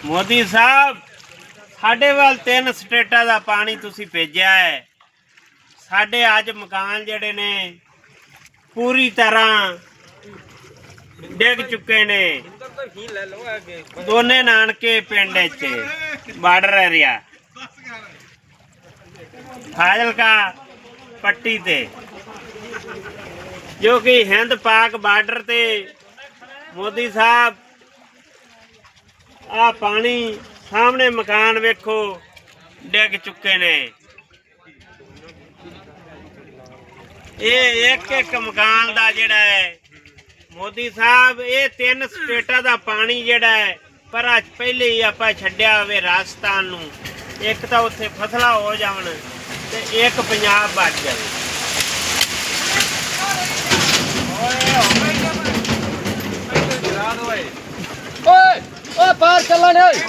मोदी साहब साडे वाल 3 स्टेटां दा पानी तुसी भेजिया है। साडे अज मकान जेडे ने पूरी तरह डिग चुके ने। दोने नानके पिंड च बार्डर एरिया फाजिलका पट्टी ते जो कि हिंद पाक बार्डर ते मोदी साहब आ पानी सामने मकान वेखो डिग चुके ने। ये एक एक मकान दा जेड़ा है मोदी साहब ये 3 स्टेटां दा पानी जेड़ा है पर अज पहले ही आपां छड्डिया होवे राजस्थान नूं। एक तां उत्थे फसलां हो जावन ते एक पंजाब बच जावे। ओए ओए पार चला नहीं।